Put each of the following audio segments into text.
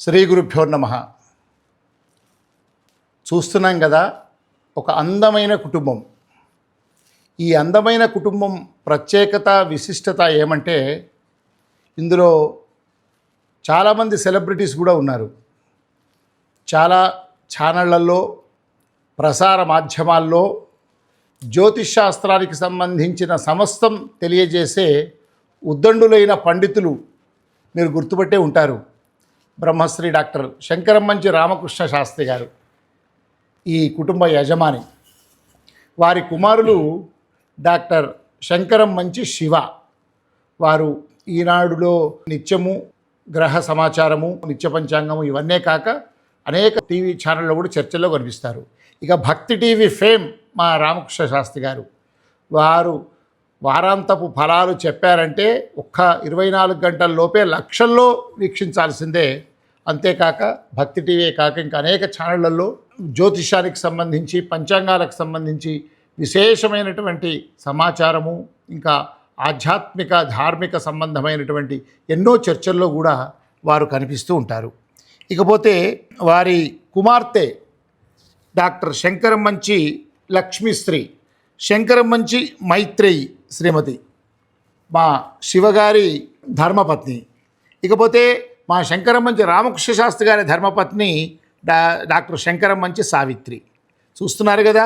శ్రీ గురుభ్యో నమః. చూస్తున్నాం కదా, ఒక అందమైన కుటుంబం. ఈ అందమైన కుటుంబం ప్రత్యేకత విశిష్టత ఏమంటే, ఇందులో చాలామంది సెలబ్రిటీస్ కూడా ఉన్నారు. చాలా ఛానళ్లలో, ప్రసార మాధ్యమాల్లో జ్యోతిష్ శాస్త్రానికి సంబంధించిన సమస్తం తెలియజేసే ఉద్దండులైన పండితులు మీరు గుర్తుపట్టే ఉంటారు. బ్రహ్మశ్రీ డాక్టర్ శంకరమంచి రామకృష్ణ శాస్త్రి గారు ఈ కుటుంబ యజమాని. వారి కుమారులు డాక్టర్ శంకరమంచి శివ. వారు ఈనాడులో నిత్యము గ్రహ సమాచారము, నిత్య పంచాంగము ఇవన్నీ కాక అనేక టీవీ ఛానల్లో కూడా చర్చల్లో కనిపిస్తారు. ఇక భక్తి టీవీ ఫేమ్ మా రామకృష్ణ శాస్త్రి గారు. వారు వారాంతపు ఫలాలు చెప్పారంటే ఒక్క 24 గంటల లోపే లక్షల్లో వీక్షించాల్సిందే. అంతేకాక భక్తి టీవీ కాక ఇంకా అనేక ఛానళ్లలో జ్యోతిషానికి సంబంధించి, పంచాంగాలకు సంబంధించి విశేషమైనటువంటి సమాచారము, ఇంకా ఆధ్యాత్మిక ధార్మిక సంబంధమైనటువంటి ఎన్నో చర్చల్లో కూడా వారు కనిపిస్తూ ఉంటారు. ఇకపోతే వారి కుమార్తె డాక్టర్ శంకరమంచి లక్ష్మీశ్రీ, శంకరమంచి మైత్రేయి శ్రీమతి మా శివగారి ధర్మపత్ని. ఇకపోతే మా శంకరమంచి రామకృష్ణ శాస్త్రి గారి ధర్మపత్ని డాక్టర్ శంకరమంచి సావిత్రి. చూస్తున్నారు కదా,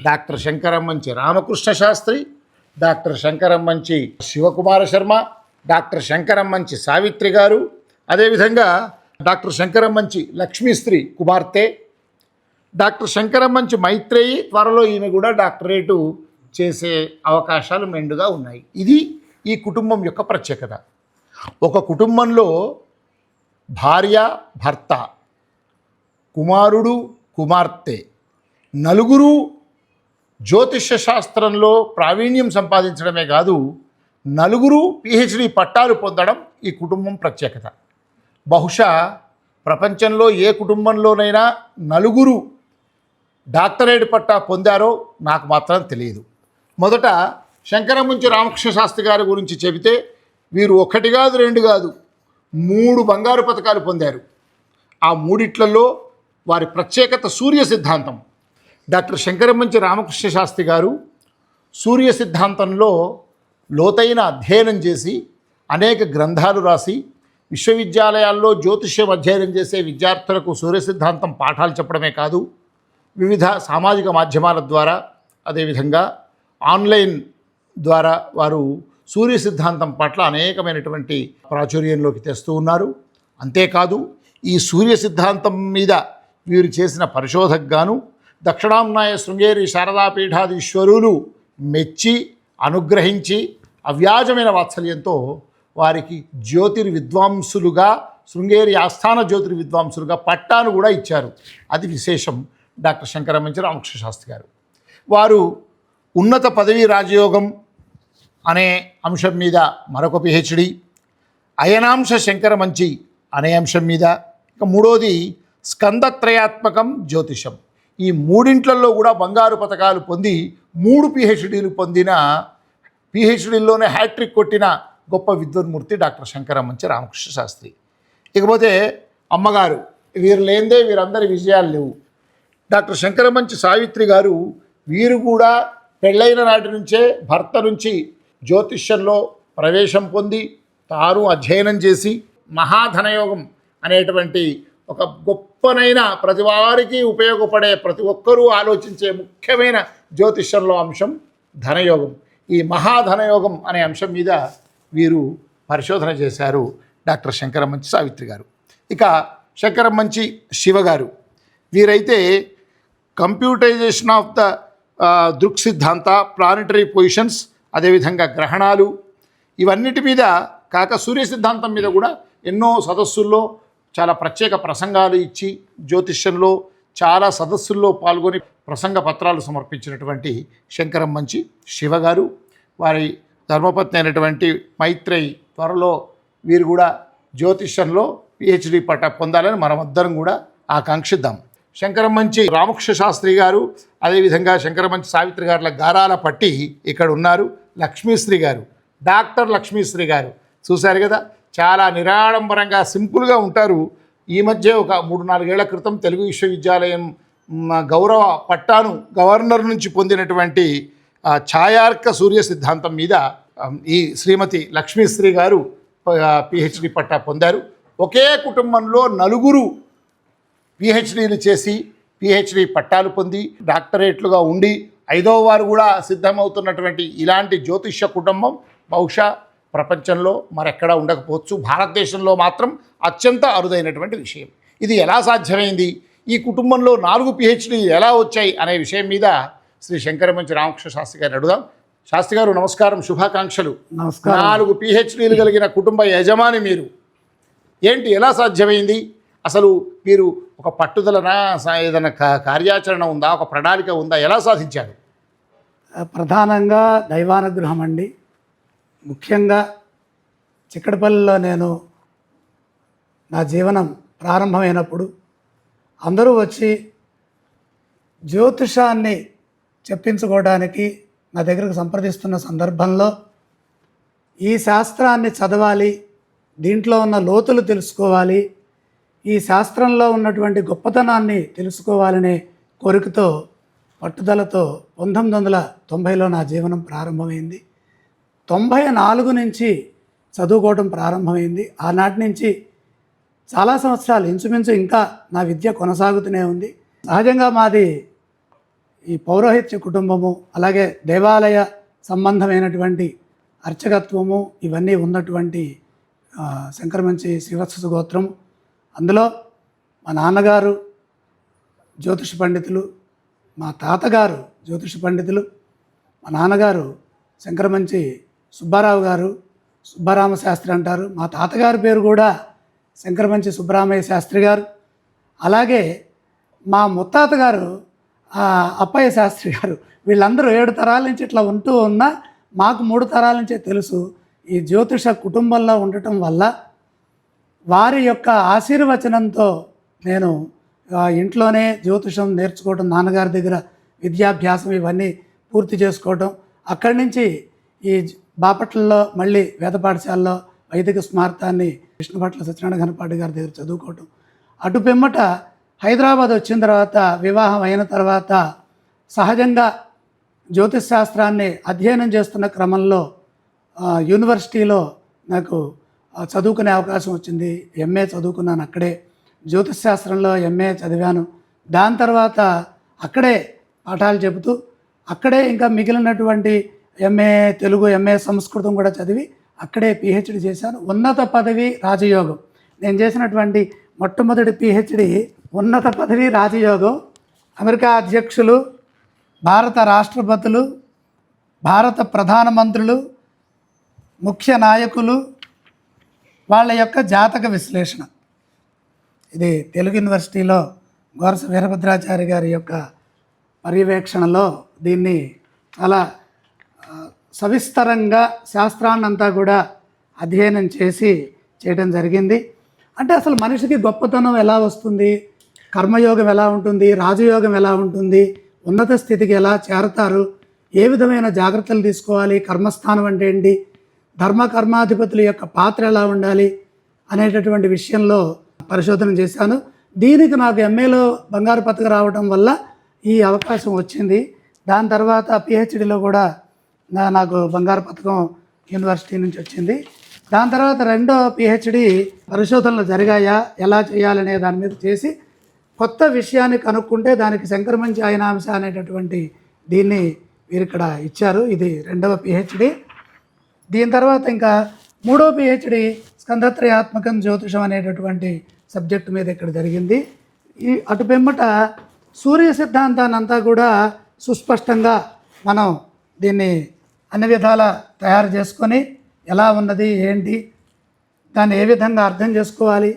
doctor Shankaramanchi Ramakrishna Shastri, doctor Shankaramanchi Sivakumara Sarma, doctor Shankaramanchi Savitri గారు, అదేవిధంగా డాక్టర్ శంకరమంచి లక్ష్మీశ్రీ కుమార్తె, డాక్టర్ శంకరమంచి మైత్రేయి. త్వరలో ఈమె కూడా డాక్టరేటు చేసే అవకాశాలు మెండుగా ఉన్నాయి. ఇది ఈ కుటుంబం యొక్క ప్రత్యేకత. ఒక కుటుంబంలో భార్య, భర్త, కుమారుడు, కుమార్తె, నలుగురు జ్యోతిష శాస్త్రంలో ప్రావీణ్యం సంపాదించడమే కాదు, నలుగురు పిహెచ్డి పట్టాలు పొందడం ఈ కుటుంబం ప్రత్యేకత. బహుశా ప్రపంచంలో ఏ కుటుంబంలోనైనా నలుగురు డాక్టరేట్ పట్టా పొందారో నాకు మాత్రం తెలియదు. మొదట శంకరమంచి రామకృష్ణ శాస్త్రి గారి గురించి చెబితే, వీరు 1 కాదు 2 కాదు 3 బంగారు పతకాలు పొందారు. ఆ మూడిట్లలో వారి ప్రత్యేకత సూర్య సిద్ధాంతం. డాక్టర్ శంకరమంచి రామకృష్ణ శాస్త్రి గారు సూర్య సిద్ధాంతంలో లోతైన అధ్యయనం చేసి అనేక గ్రంథాలు రాసి విశ్వవిద్యాలయాల్లో జ్యోతిష్యం అధ్యయనం చేసే విద్యార్థులకు సూర్య సిద్ధాంతం పాఠాలు చెప్పడమే కాదు, వివిధ సామాజిక మాధ్యమాల ద్వారా, అదేవిధంగా ఆన్లైన్ ద్వారా వారు సూర్య సిద్ధాంతం పట్ల అనేకమైనటువంటి ప్రాచుర్యంలోకి తెస్తూ ఉన్నారు. అంతేకాదు, ఈ సూర్య సిద్ధాంతం మీద వీరు చేసిన పరిశోధకు గాను దక్షిణాంనాయ శృంగేరి శారదాపీఠాధీశ్వరులు మెచ్చి అనుగ్రహించి అవ్యాజమైన వాత్సల్యంతో వారికి జ్యోతిర్విద్వాంసులుగా, శృంగేరి ఆస్థాన జ్యోతిర్విద్వాంసులుగా పట్టాను కూడా ఇచ్చారు. అది విశేషం డాక్టర్ శంకరమంచి రామకృష్ణ శాస్త్రి గారు. వారు ఉన్నత పదవీ రాజయోగం అనే అంశం మీద మరొక పిహెచ్డి, అయనాంశ శంకరమంచి అనే అంశం మీద, ఇక మూడోది స్కందత్రయాత్మకం జ్యోతిషం. ఈ మూడింట్లలో కూడా బంగారు పతకాలు పొంది 3 పిహెచ్డీలు పొందిన, పిహెచ్డీల్లోనే హ్యాట్రిక్ కొట్టిన గొప్ప విద్వన్మూర్తి డాక్టర్ శంకరమంచి రామకృష్ణ శాస్త్రి. ఇకపోతే అమ్మగారు, వీరు లేనిదే వీరందరి విజయాలు లేవు. డాక్టర్ శంకరమంచి సావిత్రి గారు, వీరు కూడా పెళ్ళైన నాటి నుంచే భర్త నుంచి జ్యోతిష్యంలో ప్రవేశం పొంది తాను అధ్యయనం చేసి మహాధనయోగం అనేటువంటి ఒక గొప్పనైన, ప్రతి వారికి ఉపయోగపడే, ప్రతి ఒక్కరూ ఆలోచించే ముఖ్యమైన జ్యోతిష్యంలో అంశం ధనయోగం. ఈ మహాధనయోగం అనే అంశం మీద వీరు పరిశోధన చేశారు డాక్టర్ శంకరమంచి సావిత్రి గారు. ఇక శంకరమంచి శివ గారు, వీరైతే కంప్యూటరైజేషన్ ఆఫ్ ద దృక్ సిద్ధాంత, ప్లానిటరీ పొజిషన్స్, అదేవిధంగా గ్రహణాలు, ఇవన్నిటి మీద కాక సూర్య సిద్ధాంతం మీద కూడా ఎన్నో సదస్సుల్లో చాలా ప్రత్యేక ప్రసంగాలు ఇచ్చి జ్యోతిష్యంలో చాలా సదస్సుల్లో పాల్గొని ప్రసంగ పత్రాలు సమర్పించినటువంటి శంకరమంచి శివ గారు, వారి ధర్మపత్ని అయినటువంటి మైత్రేయి, త్వరలో వీరు కూడా జ్యోతిష్యంలో పిహెచ్డి పట్టా పొందాలని మనమందరం కూడా ఆకాంక్షిద్దాం. శంకరమంచి రామకృష్ణ శాస్త్రి గారు, అదేవిధంగా శంకరమంచి సావిత్రి గారుల గారాల పట్టి ఇక్కడ ఉన్నారు. లక్ష్మీశ్రీ గారు, డాక్టర్ లక్ష్మీశ్రీ గారు. చూశారు కదా, చాలా నిరాడంబరంగా సింపుల్గా ఉంటారు. ఈ మధ్య ఒక 3-4 ఏళ్ల క్రితం తెలుగు విశ్వవిద్యాలయం గౌరవ పట్టాను గవర్నర్ నుంచి పొందినటువంటి ఛాయార్క సూర్య సిద్ధాంతం మీద ఈ శ్రీమతి లక్ష్మీశ్రీ గారు పిహెచ్డి పట్టా పొందారు. ఒకే కుటుంబంలో 4 పిహెచ్డీలు చేసి పిహెచ్డి పట్టాలు పొంది డాక్టరేట్లుగా ఉండి 5వ వారు కూడా సిద్ధమవుతున్నటువంటి ఇలాంటి జ్యోతిష్య కుటుంబం బహుశా ప్రపంచంలో మరెక్కడా ఉండకపోవచ్చు. భారతదేశంలో మాత్రం అత్యంత అరుదైనటువంటి విషయం. ఇది ఎలా సాధ్యమైంది, ఈ కుటుంబంలో 4 పిహెచ్డీలు ఎలా వచ్చాయి అనే విషయం మీద శ్రీ శంకరమంచి రామకృష్ణ శాస్త్రి గారిని అడుగుదాం. శాస్త్రి గారు నమస్కారం, శుభాకాంక్షలు. నమస్కారం. 4 పిహెచ్డీలు కలిగిన కుటుంబ యజమాని మీరు. ఏంటి, ఎలా సాధ్యమైంది? అసలు మీరు ఒక పట్టుదలనా, ఏదైనా కార్యాచరణ ఉందా, ఒక ప్రణాళిక ఉందా, ఎలా సాధించారు? ప్రధానంగా దైవానుగ్రహం అండి. ముఖ్యంగా చిక్కడపల్లిలో నేను నా జీవనం ప్రారంభమైనప్పుడు అందరూ వచ్చి జ్యోతిషాన్ని చెప్పించుకోవడానికి నా దగ్గరకు సంప్రదిస్తున్న సందర్భంలో ఈ శాస్త్రాన్ని చదవాలి, దీంట్లో ఉన్న లోతులు తెలుసుకోవాలి, ఈ శాస్త్రంలో ఉన్నటువంటి గొప్పతనాన్ని తెలుసుకోవాలనే కోరికతో పట్టుదలతో 1990లో నా జీవనం ప్రారంభమైంది. 94 నుంచి చదువుకోవడం ప్రారంభమైంది. ఆనాటి నుంచి చాలా సంవత్సరాలు ఇంచుమించు ఇంకా నా విద్య కొనసాగుతూనే ఉంది. సహజంగా మాది ఈ పౌరోహిత్య కుటుంబము, అలాగే దేవాలయ సంబంధమైనటువంటి అర్చకత్వము ఇవన్నీ ఉన్నటువంటి శంకరమంచి శ్రీవత్స గోత్రం. అందులో మా నాన్నగారు జ్యోతిష పండితులు, మా తాతగారు జ్యోతిష పండితులు, మా నాన్నగారు శంకరమంచి సుబ్బారావు గారు, సుబ్బరామ శాస్త్రి అంటారు. మా తాతగారి పేరు కూడా శంకరమంచి సుబ్బరామయ్య శాస్త్రి గారు. అలాగే మా ముత్తాత గారు అప్పయ్య శాస్త్రి గారు. వీళ్ళందరూ 7 తరాల నుంచి ఇట్లా ఉంటూ ఉన్నా మాకు 3 తరాల నుంచే తెలుసు. ఈ జ్యోతిష కుటుంబంలో ఉండటం వల్ల వారి యొక్క ఆశీర్వచనంతో నేను ఇంట్లోనే జ్యోతిషం నేర్చుకోవడం, నాన్నగారి దగ్గర విద్యాభ్యాసం ఇవన్నీ పూర్తి చేసుకోవడం, అక్కడి నుంచి ఈ బాపట్లలో మళ్ళీ వేద పాఠశాలలో వైదిక స్మార్తాన్ని కృష్ణభట్ల సత్యనారాయణ ఘనపాటి గారి దగ్గర చదువుకోవటం, అటు పిమ్మట హైదరాబాద్ వచ్చిన తర్వాత వివాహం అయిన తర్వాత సహజంగా జ్యోతిష్ శాస్త్రాన్ని అధ్యయనం చేస్తున్న క్రమంలో యూనివర్సిటీలో నాకు చదువుకునే అవకాశం వచ్చింది. ఎంఏ చదువుకున్నాను అక్కడే, జ్యోతిష్ శాస్త్రంలో ఎంఏ చదివాను. దాని తర్వాత అక్కడే పాఠాలు చెబుతూ అక్కడే ఇంకా మిగిలినటువంటి ఎంఏ తెలుగు, ఎంఏ సంస్కృతం కూడా చదివి అక్కడే పిహెచ్డి చేశాను. ఉన్నత పదవి రాజయోగం. నేను చేసినటువంటి మొట్టమొదటి పిహెచ్డి ఉన్నత పదవి రాజయోగం. అమెరికా అధ్యక్షులు, భారత రాష్ట్రపతులు, భారత ప్రధానమంత్రులు, ముఖ్య నాయకులు వాళ్ళ యొక్క జాతక విశ్లేషణ. ఇది తెలుగు యూనివర్సిటీలో గోరస వీరభద్రాచారి గారి యొక్క పర్యవేక్షణలో దీన్ని చాలా సవిస్తరంగా శాస్త్రాన్నంతా కూడా అధ్యయనం చేసి చేయడం జరిగింది. అంటే అసలు మనిషికి గొప్పతనం ఎలా వస్తుంది, కర్మయోగం ఎలా ఉంటుంది, రాజయోగం ఎలా ఉంటుంది, ఉన్నత స్థితికి ఎలా చేరతారు, ఏ విధమైన జాగ్రత్తలు తీసుకోవాలి, కర్మస్థానం అంటే ఏంటి, ధర్మ కర్మాధిపతుల యొక్క పాత్ర ఎలా ఉండాలి అనేటటువంటి విషయంలో పరిశోధన చేశాను. దీనికి నాకు ఎంఏలో బంగారు పతకం రావడం వల్ల ఈ అవకాశం వచ్చింది. దాని తర్వాత పిహెచ్డిలో కూడా నాకు బంగారు పతకం యూనివర్సిటీ నుంచి వచ్చింది. దాని తర్వాత 2వ పిహెచ్డి పరిశోధనలు జరిగాయా, ఎలా చేయాలనే దాని మీద చేసి కొత్త విషయాన్ని కనుక్కుంటే దానికి శంకరమంచి ఆయనాంశ అనేటటువంటి దీన్ని వీరు ఇక్కడ ఇచ్చారు. ఇది 2వ పిహెచ్డి. దీని తర్వాత ఇంకా 3వ పిహెచ్డి స్కందత్రయాత్మకం జ్యోతిషం అనేటటువంటి సబ్జెక్టు మీద ఇక్కడ జరిగింది. ఈ అటు పిమ్మట సూర్య సిద్ధాంతాన్ని అంతా కూడా సుస్పష్టంగా మనం దీన్ని అన్ని విధాల తయారు చేసుకొని ఎలా ఉన్నది ఏంటి, దాన్ని ఏ విధంగా అర్థం చేసుకోవాలి,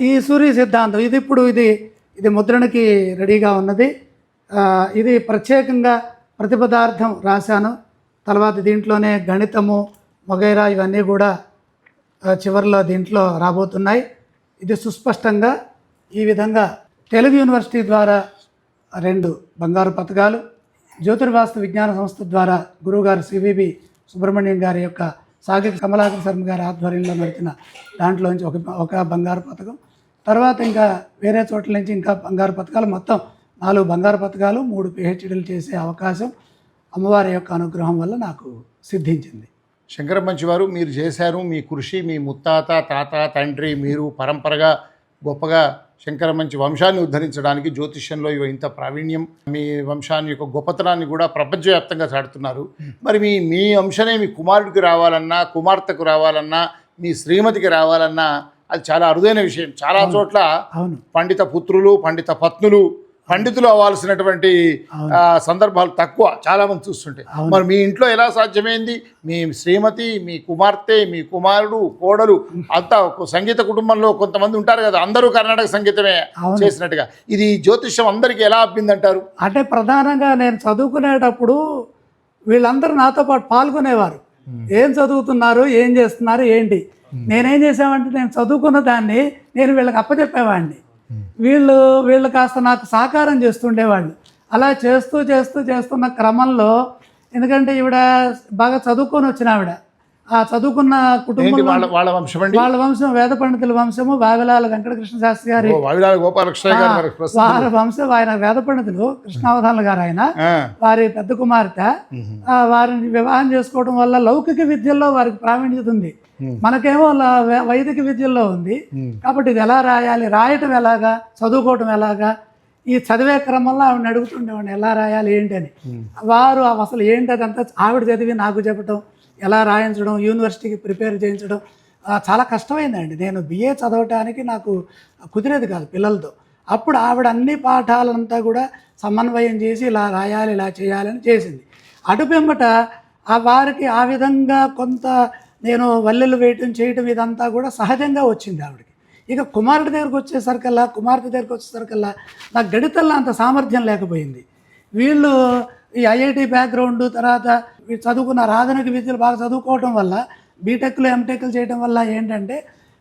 ఈ సూర్య సిద్ధాంతం ఇది ముద్రణకి రెడీగా ఉన్నది. ఇది ప్రత్యేకంగా ప్రతిపదార్థం రాశాను. తర్వాత దీంట్లోనే గణితము వగైరా ఇవన్నీ కూడా చివరిలో దీంట్లో రాబోతున్నాయి. ఇది సుస్పష్టంగా ఈ విధంగా తెలుగు యూనివర్సిటీ ద్వారా 2 బంగారు పతకాలు, జ్యోతిర్వాస్తు విజ్ఞాన సంస్థ ద్వారా గురువుగారు సివిబి సుబ్రహ్మణ్యం గారి యొక్క సాగి కమలాకర్ శర్మ గారి ఆధ్వర్యంలో నడిచిన దాంట్లోంచి ఒక బంగారు పథకం, తర్వాత ఇంకా వేరే చోట్ల నుంచి ఇంకా బంగారు పథకాలు, మొత్తం 4 బంగారు పథకాలు, 3 పిహెచ్డీలు చేసే అవకాశం అమ్మవారి యొక్క అనుగ్రహం వల్ల నాకు సిద్ధించింది. శంకరమంచి వారు మీరు చేశారు, మీ కృషి, మీ ముత్తాత, తాత, తండ్రి, మీరు పరంపరగా గొప్పగా శంకరమంచి వంశాన్ని ఉద్ధరించడానికి జ్యోతిష్యంలో ఇంత ప్రావీణ్యం, మీ వంశాన్ని యొక్క గొప్పతనాన్ని కూడా ప్రపంచవ్యాప్తంగా చాటుతున్నారు. మరి మీ అంశనే మీ కుమారుడికి రావాలన్నా, కుమార్తెకు రావాలన్నా, మీ శ్రీమతికి రావాలన్నా అది చాలా అరుదైన విషయం. చాలా చోట్ల పండిత పుత్రులు, పండిత పత్నులు, పండితులు అవ్వాల్సినటువంటి సందర్భాలు తక్కువ, చాలామంది చూస్తుంటే. మరి మీ ఇంట్లో ఎలా సాధ్యమైంది? మీ శ్రీమతి, మీ కుమార్తె, మీ కుమారుడు, కోడలు అంతా సంగీత కుటుంబంలో కొంతమంది ఉంటారు కదా, అందరూ కర్ణాటక సంగీతమే చేసినట్టుగా ఇది జ్యోతిష్యం అందరికీ ఎలా అబ్బిందంటారు? అంటే ప్రధానంగా నేను చదువుకునేటప్పుడు వీళ్ళందరూ నాతో పాటు పాల్గొనేవారు. ఏం చదువుతున్నారు, ఏం చేస్తున్నారు, ఏంటి. నేనేం చేసామంటే నేను చదువుకున్న దాన్ని నేను వీళ్ళకి అప్పచెప్పేవాడిని. వీళ్ళు కాస్త నాకు సహకారం చేస్తుండేవాళ్ళు. అలా చేస్తున్న క్రమంలో, ఎందుకంటే ఈవిడ బాగా చదువుకొని వచ్చిన ఆవిడ, ఆ చదువుకున్న కుటుంబం వాళ్ళ వంశం వేద పండితుల వంశము, వావిలాల వెంకటకృష్ణ శాస్త్రి గారి వారి వంశం. ఆయన వేద పండితులు కృష్ణావధానులు గారు, ఆయన వారి పెద్ద కుమార్తె. వారిని వివాహం చేసుకోవడం వల్ల లౌకిక విద్యల్లో వారికి ప్రావీణ్యత ఉంది, మనకేమో వైదిక విద్యల్లో ఉంది. కాబట్టి ఇది ఎలా రాయాలి, రాయటం ఎలాగా, చదువుకోవటం ఎలాగా, ఈ చదివే క్రమంలో ఆవిడని అడుగుతుండేవాడిని ఎలా రాయాలి ఏంటి అని. వారు అసలు ఏంటి అదంతా ఆవిడ చదివి నాకు చెప్పటం, ఎలా రాయించడం, యూనివర్సిటీకి ప్రిపేర్ చేయించడం చాలా కష్టమైందండి. నేను బిఏ చదవటానికి నాకు కుదిరేది కాదు పిల్లలతో. అప్పుడు ఆవిడ అన్ని పాఠాలంతా కూడా సమన్వయం చేసి ఇలా రాయాలి, ఇలా చేయాలని చేసింది. అటుపెంబట వారికి ఆ విధంగా కొంత నేను వల్లెలు వేయటం చేయటం ఇదంతా కూడా సహజంగా వచ్చింది ఆవిడకి. ఇక కుమార్తె దగ్గరికి వచ్చేసరికల్లా నాకు గణితంలో అంత సామర్థ్యం లేకపోయింది. వీళ్ళు ఈ ఐఐటి బ్యాక్గ్రౌండ్, తర్వాత వీళ్ళు చదువుకున్న ఆధునిక విద్యలు బాగా చదువుకోవటం వల్ల, బీటెక్లు ఎంటెక్లు చేయడం వల్ల ఏంటంటే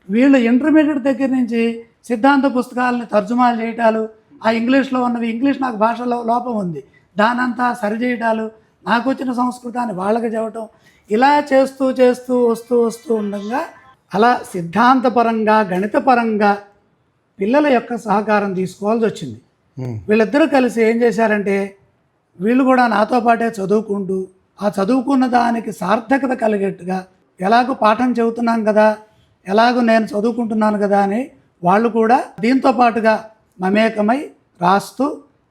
వీళ్ళు ఇంటర్మీడియట్ దగ్గర నుంచి సిద్ధాంత పుస్తకాలని తర్జుమాలు చేయటాలు, ఆ ఇంగ్లీష్లో ఉన్నవి, ఇంగ్లీష్ నాకు భాషలో లోపం ఉంది, దానంతా సరిచేయటాలు, నాకు వచ్చిన సంస్కృతాన్ని వాళ్ళకి చెప్పటం, ఇలా చేస్తూ వస్తూ ఉండగా అలా సిద్ధాంతపరంగా, గణితపరంగా పిల్లల యొక్క సహకారం తీసుకోవాల్సి వచ్చింది. వీళ్ళిద్దరూ కలిసి ఏం చేశారంటే, వీళ్ళు కూడా నాతో పాటే చదువుకుంటూ, ఆ చదువుకున్న దానికి సార్థకత కలిగేట్టుగా, ఎలాగో పాఠం చెబుతున్నాం కదా, ఎలాగో నేను చదువుకుంటున్నాను కదా అని వాళ్ళు కూడా దీంతో పాటుగా మమేకమై రాస్తూ,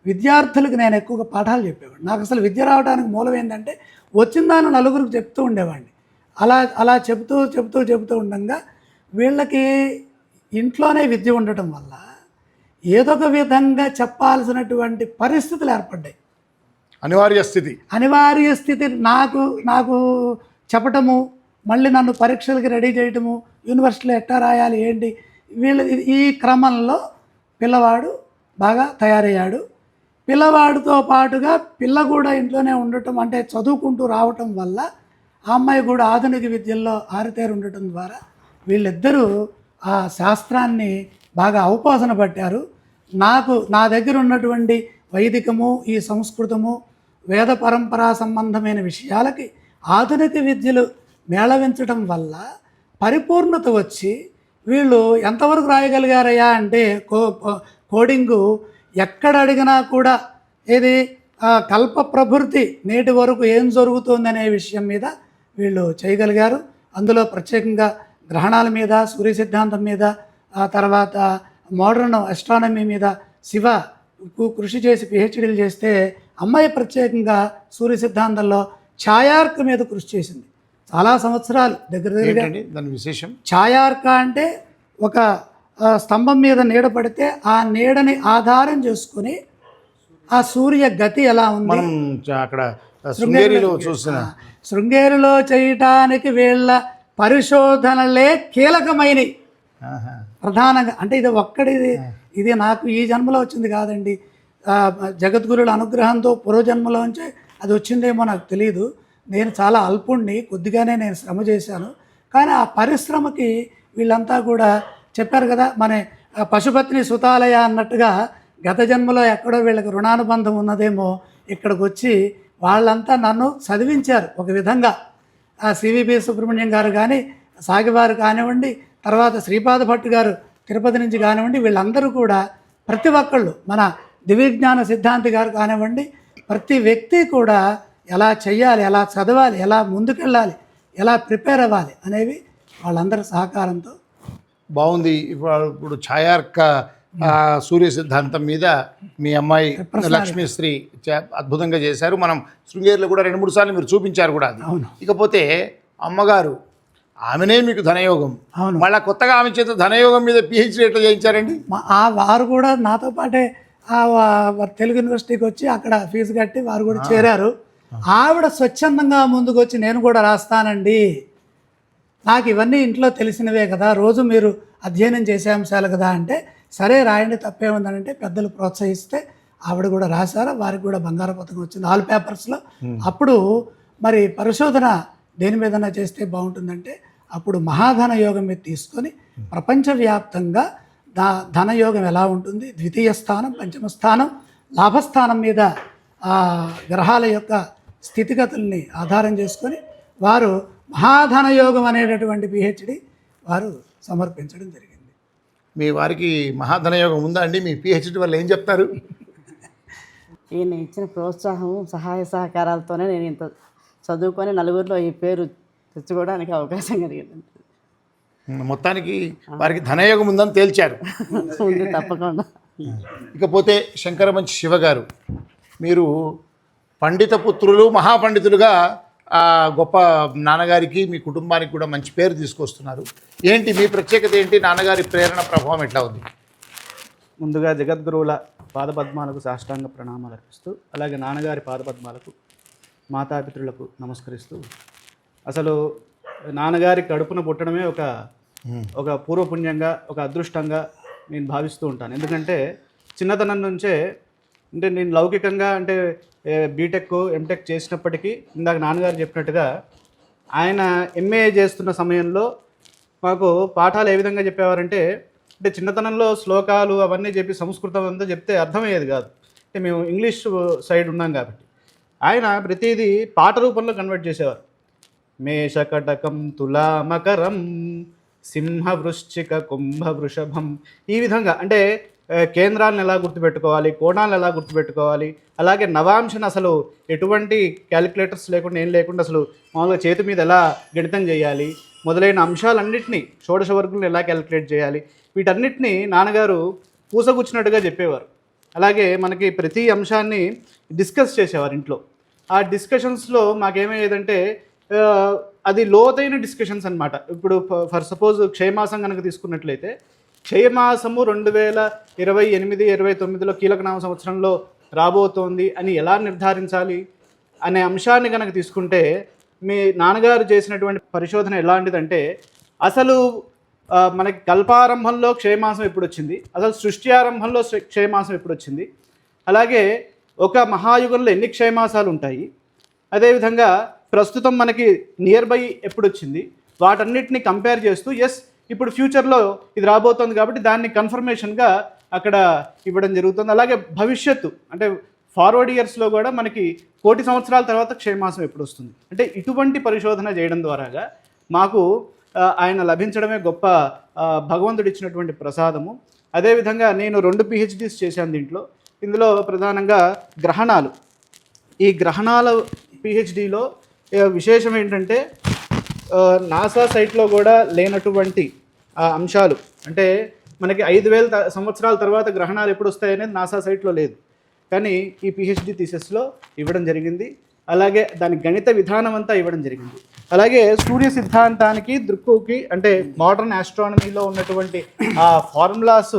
విద్యార్థులకు నేను ఎక్కువగా పాఠాలు చెప్పేవాడిని. నాకు అసలు విద్య రావడానికి మూలం ఏంటంటే వచ్చిన దాన్ని నలుగురికి చెప్తూ ఉండేవాడిని. అలా చెబుతూ ఉండగా వీళ్ళకి ఇంట్లోనే విద్య ఉండటం వల్ల ఏదో ఒక విధంగా చెప్పాల్సినటువంటి పరిస్థితులు ఏర్పడ్డాయి. అనివార్య స్థితి నాకు చెప్పటము, మళ్ళీ నన్ను పరీక్షలకి రెడీ చేయటము, యూనివర్సిటీలో ఎట్టా రాయాలి ఏంటి, ఈ క్రమంలో పిల్లవాడు బాగా తయారయ్యాడు. పిల్లవాడితో పాటుగా పిల్ల కూడా ఇంట్లోనే ఉండటం, అంటే చదువుకుంటూ రావటం వల్ల ఆ అమ్మాయి కూడా ఆధునిక విద్యల్లో ఆరితేరు ఉండటం ద్వారా వీళ్ళిద్దరూ ఆ శాస్త్రాన్ని బాగా అవపోసన పట్టారు. నా దగ్గర ఉన్నటువంటి వైదికము, ఈ సంస్కృతము, వేద పరంపరా సంబంధమైన విషయాలకి ఆధునిక విద్యలు మేళవించడం వల్ల పరిపూర్ణత వచ్చి వీళ్ళు ఎంతవరకు రాయగలిగారయ్యా అంటే కోడింగు ఎక్కడ అడిగినా కూడా ఏది కల్ప ప్రభృతి నేటి వరకు ఏం జరుగుతుందనే విషయం మీద వీళ్ళు చేయగలిగారు. అందులో ప్రత్యేకంగా గ్రహణాల మీద, సూర్య సిద్ధాంతం మీద, ఆ తర్వాత మోడర్న్ అస్ట్రానమీ మీద శివ కృషి చేసి పిహెచ్డీలు చేస్తే, అమ్మాయి ప్రత్యేకంగా సూర్య సిద్ధాంతంలో ఛాయార్క మీద కృషి చేసింది. చాలా సంవత్సరాలు దగ్గర దాని విశేషం. ఛాయార్క అంటే ఒక స్తంభం మీద నీడ పడితే ఆ నీడని ఆధారం చేసుకుని ఆ సూర్య గతి ఎలా ఉంది, అక్కడ శృంగేరిలో చేయటానికి వీళ్ళ పరిశోధనలే కీలకమైనవి ప్రధానంగా. అంటే ఇది నాకు ఈ జన్మలో వచ్చింది కాదండి, జగద్గురుల అనుగ్రహంతో పూర్వజన్మలోంచి అది వచ్చిందేమో నాకు తెలియదు. నేను చాలా అల్పుణ్ణి, కొద్దిగానే నేను శ్రమ చేశాను. కానీ ఆ పరిశ్రమకి వీళ్ళంతా కూడా చెప్పారు కదా, మన పశుపత్ని సుతాలయ అన్నట్టుగా గత జన్మలో ఎక్కడో వీళ్ళకి రుణానుబంధం ఉన్నదేమో, ఇక్కడికి వచ్చి వాళ్ళంతా నన్ను చదివించారు ఒక విధంగా. సివిపి సుబ్రహ్మణ్యం గారు కానీ, సాగివారు కానివ్వండి, తర్వాత శ్రీపాద భట్ గారు తిరుపతి నుంచి కానివ్వండి, వీళ్ళందరూ కూడా ప్రతి ఒక్కళ్ళు, మన దివ్యజ్ఞాన సిద్ధాంతి గారు కానివ్వండి, ప్రతి వ్యక్తి కూడా ఎలా చెయ్యాలి, ఎలా చదవాలి, ఎలా ముందుకెళ్ళాలి, ఎలా ప్రిపేర్ అవ్వాలి అనేవి వాళ్ళందరి సహకారంతో. బాగుంది. ఇప్పుడు ఛాయార్క సూర్య సిద్ధాంతం మీద మీ అమ్మాయి లక్ష్మీశ్రీ అద్భుతంగా చేశారు. మనం శృంగేరిలో కూడా 2-3 సార్లు మీరు చూపించారు కూడా అది. అవును. ఇకపోతే అమ్మగారు, ఆమెనే మీకు ధనయోగం, అవును. మళ్ళీ కొత్తగా ఆమె చేత ధనయోగం మీద పిహెచ్డీ ఎట్లా చేయించారండి? వారు కూడా నాతో పాటే తెలుగు యూనివర్సిటీకి వచ్చి అక్కడ ఫీజు కట్టి వారు కూడా చేరారు. ఆవిడ స్వచ్ఛందంగా ముందుకు వచ్చి నేను కూడా రాస్తానండి, నాకు ఇవన్నీ ఇంట్లో తెలిసినవే కదా, రోజు మీరు అధ్యయనం చేసే అంశాలు కదా అంటే, సరే రాయండి తప్పే ఉందనంటే పెద్దలు ప్రోత్సహిస్తే ఆవిడ కూడా రాశారు. వారికి కూడా బంగారు పథకం వచ్చింది ఆల్ పేపర్స్లో. అప్పుడు మరి పరిశోధన దేని మీదన్నా చేస్తే బాగుంటుందంటే అప్పుడు మహాధన యోగం మీద తీసుకొని ప్రపంచవ్యాప్తంగా ధనయోగం ఎలా ఉంటుంది, ద్వితీయ స్థానం, పంచమ స్థానం, లాభస్థానం మీద గ్రహాల యొక్క స్థితిగతుల్ని ఆధారం చేసుకొని వారు మహాధన యోగం అనేటటువంటి పిహెచ్డి వారు సమర్పించడం జరిగింది. మీ వారికి మహాధనయోగం ఉందా అండి? మీ పిహెచ్డి వల్ల ఏం చెప్తారు? ఈయన ఇచ్చిన ప్రోత్సాహం, సహాయ సహకారాలతోనే నేను ఇంత చదువుకొని నలుగురిలో ఈ పేరు తెచ్చుకోవడానికి అవకాశం కలిగింది. మొత్తానికి వారికి ధనయోగం ఉందని తేల్చారు. ఉంది తప్పకుండా. ఇకపోతే శంకరమంచి శివ గారు, మీరు పండిత పుత్రులు, మహాపండితులుగా గొప్ప నాన్నగారికి మీ కుటుంబానికి కూడా మంచి పేరు తీసుకొస్తున్నారు. ఏంటి మీ ప్రత్యేకత ఏంటి? నాన్నగారి ప్రేరణ ప్రభావం ఎట్లా ఉంది? ముందుగా జగద్గురువుల పాదపద్మాలకు సాష్టాంగ ప్రణామాలు అర్పిస్తూ, అలాగే నాన్నగారి పాదపద్మాలకు, మాతాపితృలకు నమస్కరిస్తూ, అసలు నాన్నగారి కడుపున పుట్టడమే ఒక పూర్వపుణ్యంగా, ఒక అదృష్టంగా నేను భావిస్తూ ఉంటాను. ఎందుకంటే చిన్నతనం నుంచే అంటే నేను లౌకికంగా అంటే బీటెక్, ఎంటెక్ చేసినప్పటికీ ఇందాక నాన్నగారు చెప్పినట్టుగా ఆయన ఎంఏ చేస్తున్న సమయంలో మాకు పాఠాలు ఏ విధంగా చెప్పేవారంటే, అంటే చిన్నతనంలో శ్లోకాలు అవన్నీ చెప్పి సంస్కృతం అంతా చెప్తే అర్థమయ్యేది కాదు. అంటే మేము ఇంగ్లీష్ సైడ్ ఉన్నాం కాబట్టి ఆయన ప్రతిదీ పాట రూపంలో కన్వర్ట్ చేసేవారు. మేషకటకం తులా మకరం సింహ వృశ్చిక కుంభ వృషభం, ఈ విధంగా అంటే కేంద్రాలను ఎలా గుర్తుపెట్టుకోవాలి, కోణాలను ఎలా గుర్తుపెట్టుకోవాలి, అలాగే నవాంశను అసలు ఎటువంటి క్యాలిక్యులేటర్స్ లేకుండా ఏం లేకుండా అసలు మామూలుగా చేతి మీద ఎలా గణితం చేయాలి, మొదలైన అంశాలన్నింటినీ, షోడశ వర్గులను ఎలా క్యాలిక్యులేట్ చేయాలి, వీటన్నిటినీ నాన్నగారు పూసగుచ్చినట్టుగా చెప్పేవారు. అలాగే మనకి ప్రతి అంశాన్ని డిస్కస్ చేసేవారు ఇంట్లో. ఆ డిస్కషన్స్లో మాకేమయ్యేదంటే అది లోతైన డిస్కషన్స్ అనమాట. ఇప్పుడు ఫర్ సపోజ్ క్షయమాసం కనుక తీసుకున్నట్లయితే, క్షయమాసము 2028-29లో కీలకనామ సంవత్సరంలో రాబోతోంది అని ఎలా నిర్ధారించాలి అనే అంశాన్ని కనుక తీసుకుంటే, మీ నాన్నగారు చేసినటువంటి పరిశోధన ఎలాంటిదంటే, అసలు మనకి కల్పారంభంలో క్షయమాసం ఎప్పుడు వచ్చింది, అసలు సృష్టి ఆరంభంలో క్షయమాసం ఎప్పుడు వచ్చింది, అలాగే ఒక మహాయుగంలో ఎన్ని క్షయమాసాలు ఉంటాయి, అదేవిధంగా ప్రస్తుతం మనకి నియర్ బై ఎప్పుడు వచ్చింది, వాటన్నిటిని కంపేర్ చేస్తూ ఎస్ ఇప్పుడు ఫ్యూచర్లో ఇది రాబోతోంది కాబట్టి దాన్ని కన్ఫర్మేషన్గా అక్కడ ఇవ్వడం జరుగుతుంది. అలాగే భవిష్యత్తు అంటే ఫార్వర్డ్ ఇయర్స్లో కూడా మనకి 1,000,000 సంవత్సరాల తర్వాత క్షయమాసం ఎప్పుడు వస్తుంది, అంటే ఇటువంటి పరిశోధన చేయడం ద్వారాగా మాకు ఆయన లభించడమే గొప్ప భగవంతుడు ఇచ్చినటువంటి ప్రసాదము. అదేవిధంగా నేను 2 PhDs చేశాను ఇందులో ప్రధానంగా గ్రహణాలు. ఈ గ్రహణాల PhDలో విశేషం ఏంటంటే నాసా సైట్లో కూడా లేనటువంటి అంశాలు, అంటే మనకి 5,000 సంవత్సరాల తర్వాత గ్రహణాలు ఎప్పుడు వస్తాయనేది నాసా సైట్లో లేదు, కానీ ఈ PhD థీసిస్లో ఇవ్వడం జరిగింది. అలాగే దాని గణిత విధానం అంతా ఇవ్వడం జరిగింది. అలాగే సూర్య సిద్ధాంతానికి దృక్కుకి అంటే మోడర్న్ ఆస్ట్రానమీలో ఉన్నటువంటి ఆ ఫార్ములాస్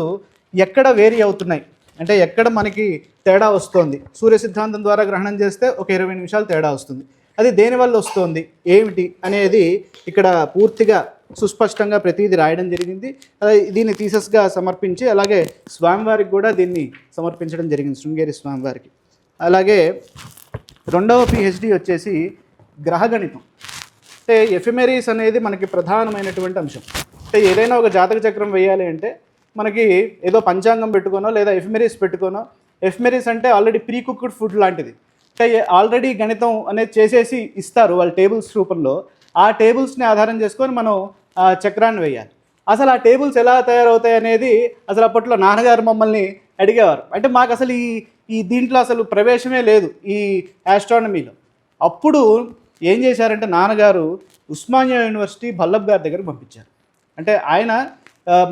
ఎక్కడ వేరీ అవుతున్నాయి, అంటే ఎక్కడ మనకి తేడా వస్తుంది, సూర్య సిద్ధాంతం ద్వారా గ్రహణం చేస్తే ఒక 20 నిమిషాలు తేడా వస్తుంది, అది దేనివల్ల వస్తుంది ఏమిటి అనేది ఇక్కడ పూర్తిగా సుస్పష్టంగా ప్రతిదీ రాయడం జరిగింది. దీన్ని థీసిస్గా సమర్పించి అలాగే స్వామివారికి కూడా దీన్ని సమర్పించడం జరిగింది, శృంగేరి స్వామివారికి. అలాగే 2వ PhD వచ్చేసి గ్రహగణితం. అంటే ఎఫిమెరీస్ అనేది మనకి ప్రధానమైనటువంటి అంశం. అంటే ఏదైనా ఒక జాతక చక్రం వేయాలి అంటే మనకి ఏదో పంచాంగం పెట్టుకోనో లేదా ఎఫిమెరీస్ పెట్టుకోనో, ఎఫిమెరీస్ అంటే ఆల్రెడీ ప్రీ కుక్డ్ ఫుడ్ లాంటిది, అంటే ఆల్రెడీ గణితం అనేది చేసేసి ఇస్తారు వాళ్ళ టేబుల్స్ రూపంలో. ఆ టేబుల్స్ని ఆధారం చేసుకొని మనం ఆ చక్రాన్ని వేయాలి. అసలు ఆ టేబుల్స్ ఎలా తయారవుతాయి అనేది అసలు అప్పట్లో నాన్నగారు మమ్మల్ని అడిగేవారు. అంటే మాకు అసలు ఈ దీంట్లో అసలు ప్రవేశమే లేదు ఈ ఆస్ట్రానమీలో. అప్పుడు ఏం చేశారంటే నాన్నగారు ఉస్మానియా యూనివర్సిటీ వల్లభ్ గారి దగ్గరికి పంపించారు. అంటే ఆయన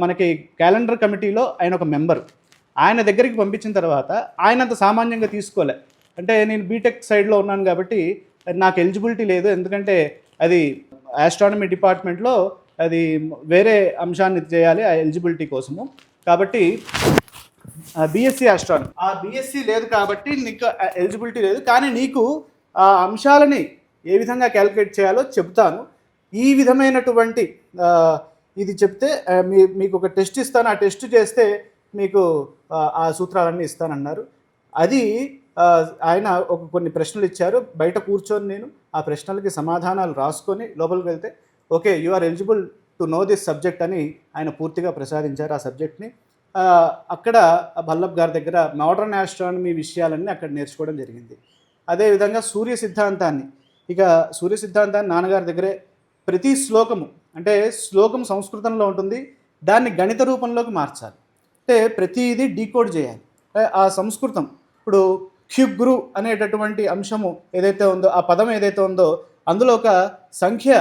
మనకి క్యాలెండర్ కమిటీలో ఆయన ఒక మెంబరు. ఆయన దగ్గరికి పంపించిన తర్వాత ఆయన అంత సామాన్యంగా తీసుకోలే. అంటే నేను బీటెక్ సైడ్లో ఉన్నాను కాబట్టి నాకు ఎలిజిబిలిటీ లేదు, ఎందుకంటే అది ఆస్ట్రానమీ డిపార్ట్మెంట్లో అది వేరే అంశాన్ని చేయాలి ఆ ఎలిజిబిలిటీ కోసము. కాబట్టి బీఎస్సీ ఆస్ట్రానమీ, ఆ బీఎస్సీ లేదు కాబట్టి నీకు ఎలిజిబిలిటీ లేదు, కానీ నీకు ఆ అంశాలని ఏ విధంగా క్యాలిక్యులేట్ చేయాలో చెప్తాను, ఈ విధమైనటువంటి ఇది చెప్తే మీకు ఒక టెస్ట్ ఇస్తాను, ఆ టెస్ట్ చేస్తే మీకు ఆ సూత్రాలన్నీ ఇస్తానన్నారు. అది ఆయన కొన్ని ప్రశ్నలు ఇచ్చారు. బయట కూర్చొని నేను ఆ ప్రశ్నలకి సమాధానాలు రాసుకొని లోపలికి వెళ్తే okay you are eligible to know this subject అని ఆయన పూర్తిగా ప్రసాదించారు ఆ సబ్జెక్ట్ని. అక్కడ వల్లభ్ గారి దగ్గర మోడర్న్ ఆస్ట్రానమీ విషయాలన్నీ అక్కడ నేర్చుకోవడం జరిగింది. అదేవిధంగా సూర్య సిద్ధాంతాన్ని, ఇక సూర్య సిద్ధాంతాన్ని నాన్నగారి దగ్గరే ప్రతి శ్లోకము, అంటే శ్లోకం సంస్కృతంలో ఉంటుంది, దాన్ని గణిత రూపంలోకి మార్చాలి. అంటే ప్రతిదీ డీకోడ్ చేయాలి. ఆ సంస్కృతం ఇప్పుడు క్షుగ్రు అనేటటువంటి అంశము ఏదైతే ఉందో, ఆ పదం ఏదైతే ఉందో అందులో ఒక సంఖ్య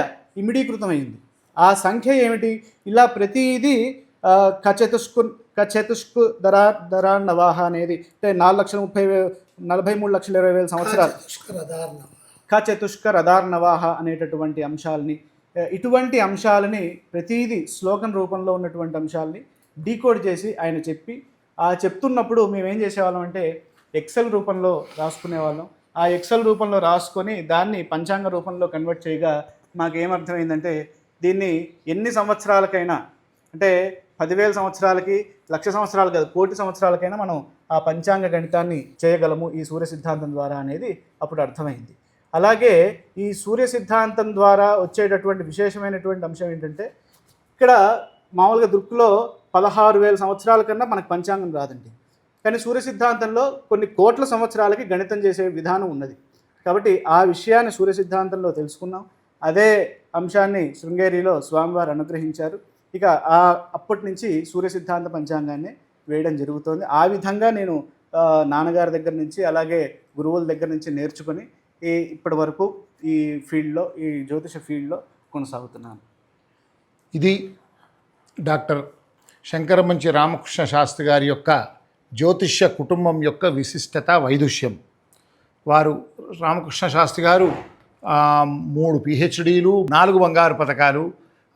ఇమిడీకృతమైంది. ఆ సంఖ్య ఏమిటి? ఇలా ప్రతిదీ కచతుష్కు దరాన్నవాహ అనేది, అంటే 4,43,20,000 సంవత్సరాలు కచతుష్క రదార్నవాహ అనేటటువంటి అంశాలని, ఇటువంటి అంశాలని ప్రతిదీ శ్లోకం రూపంలో ఉన్నటువంటి అంశాలని డీకోడ్ చేసి ఆయన చెప్పి, ఆ చెప్తున్నప్పుడు మేమేం చేసేవాళ్ళం అంటే ఎక్సెల్ రూపంలో రాసుకునేవాళ్ళం. ఆ ఎక్సెల్ రూపంలో రాసుకొని దాన్ని పంచాంగ రూపంలో కన్వర్ట్ చేయగా మాకేమర్థమైందంటే దీన్ని ఎన్ని సంవత్సరాలకైనా, అంటే 10,000 సంవత్సరాలకి, 1,00,000 సంవత్సరాలు కాదు, 1,00,00,000 సంవత్సరాలకైనా మనం ఆ పంచాంగ గణితాన్ని చేయగలము ఈ సూర్య సిద్ధాంతం ద్వారా అనేది అప్పుడు అర్థమైంది. అలాగే ఈ సూర్య సిద్ధాంతం ద్వారా వచ్చేటటువంటి విశేషమైనటువంటి అంశం ఏంటంటే, ఇక్కడ మామూలుగా దృక్లో 16,000 సంవత్సరాల కన్నా మనకు పంచాంగం రాదండి, కానీ సూర్య సిద్ధాంతంలో కొన్ని కోట్ల సంవత్సరాలకి గణితం చేసే విధానం ఉన్నది. కాబట్టి ఆ విషయాన్ని సూర్య సిద్ధాంతంలో తెలుసుకున్నాం. అదే అంశాన్ని శృంగేరిలో స్వామివారు అనుగ్రహించారు. ఇక అప్పటి నుంచి సూర్య సిద్ధాంత పంచాంగాన్ని వేయడం జరుగుతోంది. ఆ విధంగా నేను నాన్నగారి దగ్గర నుంచి అలాగే గురువుల దగ్గర నుంచి నేర్చుకొని ఇప్పటి వరకు ఈ ఫీల్డ్లో, ఈ జ్యోతిష ఫీల్డ్లో కొనసాగుతున్నాను. ఇది డాక్టర్ శంకరమంచి రామకృష్ణ శాస్త్రి గారి యొక్క జ్యోతిష్య కుటుంబం యొక్క విశిష్టత, వైదుష్యం. వారు రామకృష్ణ శాస్త్రి గారు 3 PhDలు, 4 బంగారు పతకాలు,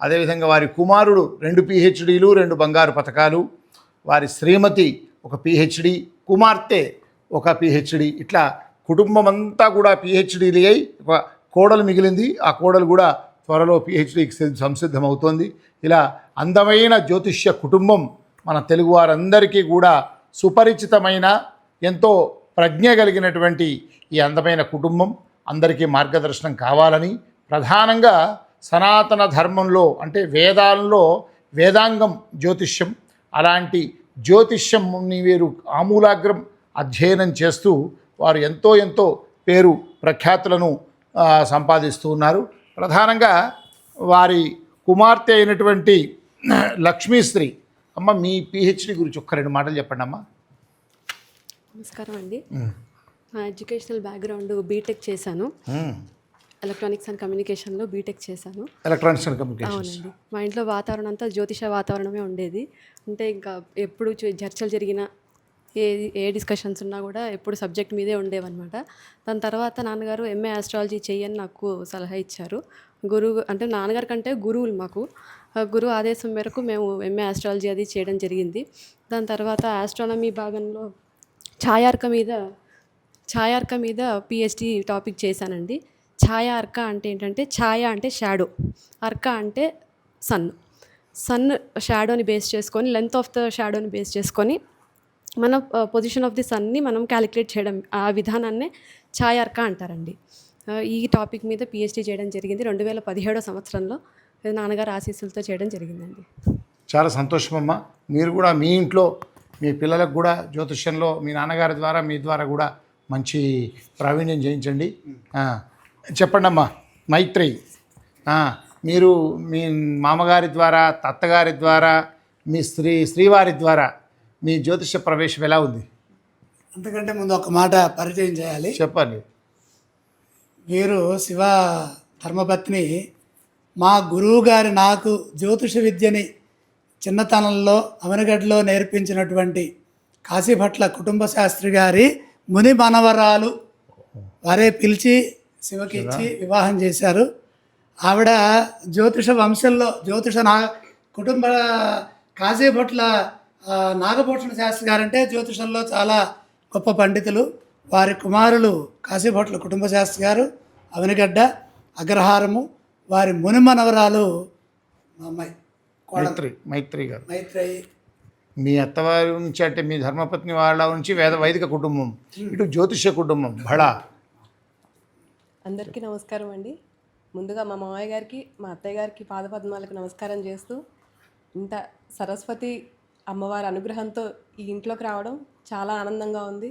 అదేవిధంగా వారి కుమారుడు 2 PhDలు, 2 బంగారు పతకాలు, వారి శ్రీమతి 1 PhD, కుమార్తె 1 PhD, ఇట్లా కుటుంబం అంతా కూడా PhDలు అయి ఒక కోడలు మిగిలింది. ఆ కోడలు కూడా త్వరలో PhDకి సంసిద్ధమవుతోంది. ఇలా అందమైన జ్యోతిష్య కుటుంబం మన తెలుగు వారందరికీ కూడా సుపరిచితమైన, ఎంతో ప్రజ్ఞ కలిగినటువంటి ఈ అందమైన కుటుంబం అందరికీ మార్గదర్శనం కావాలని, ప్రధానంగా సనాతన ధర్మంలో అంటే వేదాల్లో వేదాంగం జ్యోతిష్యం, అలాంటి జ్యోతిష్యంని వీరు ఆమూలాగ్రం అధ్యయనం చేస్తూ వారు ఎంతో పేరు ప్రఖ్యాతులను సంపాదిస్తూ ఉన్నారు. ప్రధానంగా వారి కుమార్తె అయినటువంటి లక్ష్మీశ్రీ అమ్మ, మీ PhD గురించి 1-2 మాటలు చెప్పండి అమ్మా. నమస్కారం అండి. నా ఎడ్యుకేషనల్ బ్యాక్గ్రౌండ్ బీటెక్ చేశాను, ఎలక్ట్రానిక్స్ అండ్ కమ్యూనికేషన్లో బీటెక్ చేశాను. Electronics and communication. అవునండి. మా ఇంట్లో వాతావరణం అంతా జ్యోతిష వాతావరణమే ఉండేది. అంటే ఇంకా ఎప్పుడు చర్చలు జరిగినా, ఏ డిస్కషన్స్ ఉన్నా కూడా ఎప్పుడు సబ్జెక్ట్ మీదే ఉండేవన్నమాట. దాని తర్వాత నాన్నగారు MA ఆస్ట్రాలజీ చెయ్యని నాకు సలహా ఇచ్చారు. గురువు అంటే నాన్నగారి కంటే గురువులు మాకు. గురువు ఆదేశం మేరకు మేము MA ఆస్ట్రాలజీ అది చేయడం జరిగింది. దాని తర్వాత ఆస్ట్రానమీ భాగంలో ఛాయార్క మీద PhD టాపిక్ చేశానండి. ఛాయా అర్క అంటే ఏంటంటే, ఛాయ అంటే షాడో, అర్క అంటే సన్ షాడోని బేస్ చేసుకొని, లెంత్ ఆఫ్ ద షాడోని బేస్ చేసుకొని మన పొజిషన్ ఆఫ్ ది సన్ని మనం క్యాలిక్యులేట్ చేయడం, ఆ విధానాన్నే ఛాయార్క అంటారండి. ఈ టాపిక్ మీద PhD చేయడం జరిగింది 2017 సంవత్సరంలో. నాన్నగారు ఆశీస్సులతో చేయడం జరిగిందండి. చాలా సంతోషమమ్మా. మీరు కూడా మీ ఇంట్లో మీ పిల్లలకు కూడా జ్యోతిష్యంలో మీ నాన్నగారి ద్వారా, మీ ద్వారా కూడా మంచి ప్రావీణ్యం చేయించండి. చెప్పండి అమ్మా. మైత్రేయి మీరు మీ మామగారి ద్వారా, అత్తగారి ద్వారా, మీ శ్రీవారి ద్వారా మీ జ్యోతిష ప్రవేశం ఎలా ఉంది? అంతకంటే ముందు ఒక మాట పరిచయం చేయాలి. చెప్పండి. వీరు శివ ధర్మపత్ని. మా గురువు గారి నాకు జ్యోతిష విద్యని చిన్నతనంలో అవనగడ్డలో నేర్పించినటువంటి కాశీభట్ల కుటుంబ శాస్త్రి గారి ముని మనవరాలు. వారే పిలిచి శివకి ఇచ్చి వివాహం చేశారు. ఆవిడ జ్యోతిష వంశంలో కుటుంబ కాశీభట్ల నాగభూషణ శాస్త్రి గారంటే జ్యోతిషంలో చాలా గొప్ప పండితులు. వారి కుమారులు కాశీభట్ల కుటుంబ శాస్త్రి గారు, అవనిగడ్డ, అగ్రహారము. వారి ముని మనవరాలు మా అమ్మాయి మైత్రి గారు. మైత్రేయి. మీ అత్తవారి నుంచి అంటే మీ ధర్మపత్ని వాళ్ళ నుంచి వైదిక కుటుంబం, ఇటు జ్యోతిష కుటుంబం బడా. అందరికీ నమస్కారం అండి. ముందుగా మా మామయ్య గారికి, మా అత్తయ్య గారికి పాదపద్మాలకు నమస్కారం చేస్తూ, ఇంత సరస్వతి అమ్మవారి అనుగ్రహంతో ఈ ఇంట్లోకి రావడం చాలా ఆనందంగా ఉంది.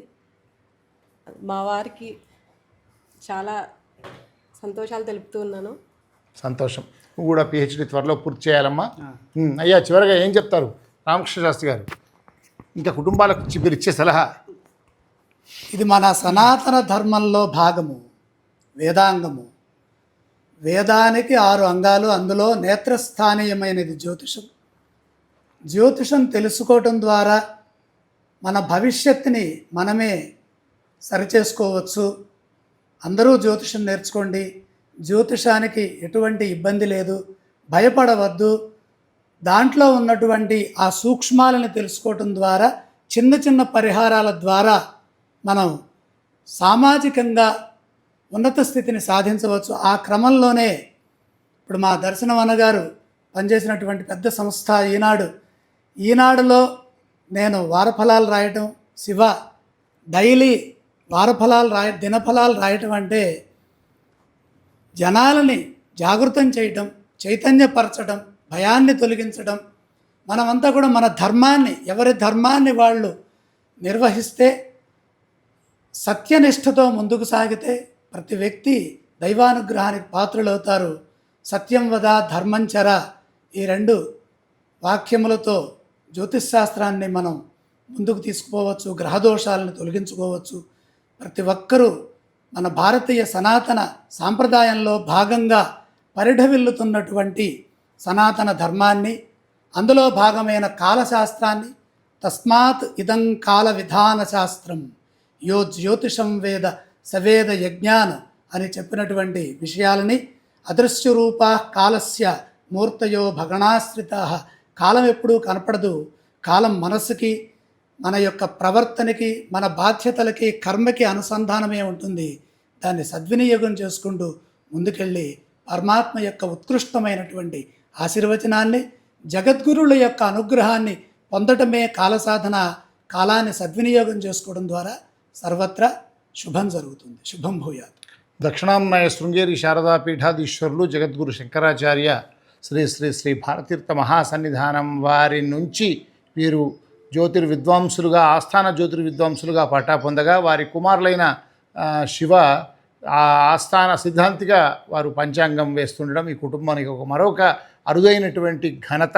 మా వారికి చాలా సంతోషాలు తెలుపుతూ ఉన్నాను. సంతోషం. నువ్వు కూడా పిహెచ్డి త్వరలో పూర్తి చేయాలమ్మా. అయ్యా, చివరిగా ఏం చెప్తారు రామకృష్ణ శాస్త్రి గారు? ఇంకా కుటుంబాలకు మీరు ఇచ్చే సలహా? ఇది మన సనాతన ధర్మంలో భాగము, వేదాంగము. వేదానికి 6 అంగాలు, అందులో నేత్రస్థానీయమైనది జ్యోతిషం. జ్యోతిషం తెలుసుకోవటం ద్వారా మన భవిష్యత్తుని మనమే సరిచేసుకోవచ్చు. అందరూ జ్యోతిషం నేర్చుకోండి. జ్యోతిషానికి ఎటువంటి ఇబ్బంది లేదు, భయపడవద్దు. దాంట్లో ఉన్నటువంటి ఆ సూక్ష్మాలను తెలుసుకోవటం ద్వారా చిన్న చిన్న పరిహారాల ద్వారా మనం సామాజికంగా ఉన్నత స్థితిని సాధించవచ్చు. ఆ క్రమంలోనే ఇప్పుడు మా దర్శనం అన్నగారు పనిచేసినటువంటి పెద్ద సంస్థ ఈనాడులో నేను వారఫలాలు రాయటం, శివ డైలీ దినఫలాలు రాయటం అంటే జనాలని జాగృతం చేయటం, చైతన్యపరచడం, భయాన్ని తొలగించడం. మనమంతా కూడా మన ధర్మాన్ని, ఎవరి ధర్మాన్ని వాళ్ళు నిర్వహిస్తే, సత్యనిష్టతో ముందుకు సాగితే ప్రతి వ్యక్తి దైవానుగ్రహానికి పాత్రులవుతారు. సత్యం వద ధర్మంచర, ఈ 2 వాక్యములతో జ్యోతిషశాస్త్రాన్ని మనం ముందుకు తీసుకుపోవచ్చు, గ్రహదోషాలను తొలగించుకోవచ్చు. ప్రతి ఒక్కరూ మన భారతీయ సనాతన సాంప్రదాయంలో భాగంగా పరిఢవిల్లుతున్నటువంటి సనాతన ధర్మాన్ని, అందులో భాగమైన కాలశాస్త్రాన్ని, తస్మాత్ ఇదం కాల విధాన శాస్త్రం యో జ్యోతిషం వేద సవేద యజ్ఞాన్ అని చెప్పినటువంటి విషయాలని, అదృశ్యరూప కాలస్య మూర్తయో భగణాశ్రితా. కాలం ఎప్పుడూ కనపడదు. కాలం మనస్సుకి, మన యొక్క ప్రవర్తనకి, మన బాధ్యతలకి, కర్మకి అనుసంధానమే ఉంటుంది. దాన్ని సద్వినియోగం చేసుకుంటూ ముందుకెళ్ళి పరమాత్మ యొక్క ఉత్కృష్టమైనటువంటి ఆశీర్వచనాన్ని, జగద్గురుల యొక్క అనుగ్రహాన్ని పొందటమే కాలసాధన. కాలాన్ని సద్వినియోగం చేసుకోవడం ద్వారా సర్వత్రా శుభం జరుగుతుంది. శుభం భూయాత్. దక్షిణాంనాయ శృంగేరి శారదాపీఠాధీశ్వరులు జగద్గురు శంకరాచార్య శ్రీ శ్రీ శ్రీ భారతీర్థ మహాసన్నిధానం వారి నుంచి వీరు జ్యోతిర్విద్వాంసులుగా, ఆస్థాన జ్యోతిర్విద్వాంసులుగా పట్టా పొందగా, వారి కుమారులైన శివ ఆస్థాన సిద్ధాంతిగా వారు పంచాంగం వేస్తుండడం ఈ కుటుంబానికి మరొక అరుదైనటువంటి ఘనత,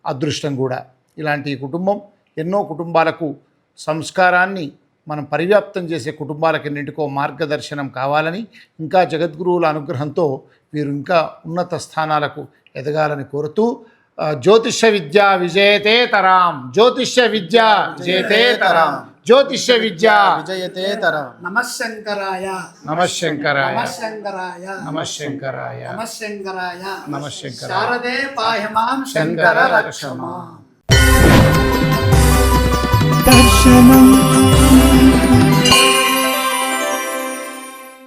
అదృష్టం కూడా. ఇలాంటి కుటుంబం ఎన్నో కుటుంబాలకు సంస్కారాన్ని మనం పరివ్యాప్తం చేసే కుటుంబాలకెన్నింటికో మార్గదర్శనం కావాలని, ఇంకా జగద్గురువుల అనుగ్రహంతో వీరు ఇంకా ఉన్నత స్థానాలకు ఎదగాలని కోరుతూ, జ్యోతిష విద్య విజయతే తరాం, జ్యోతిష విద్య విజయతే తరాం, జ్యోతిష విద్య విజయతే తరాం. నమఃశంకరాయ నమఃశంకరాయ నమఃశంకరాయ నమఃశంకరాయ నమఃశంకరాయ నమఃశంకరాయ. శారదే పాహ్యమాం శంకర రక్షమాం. దర్శనం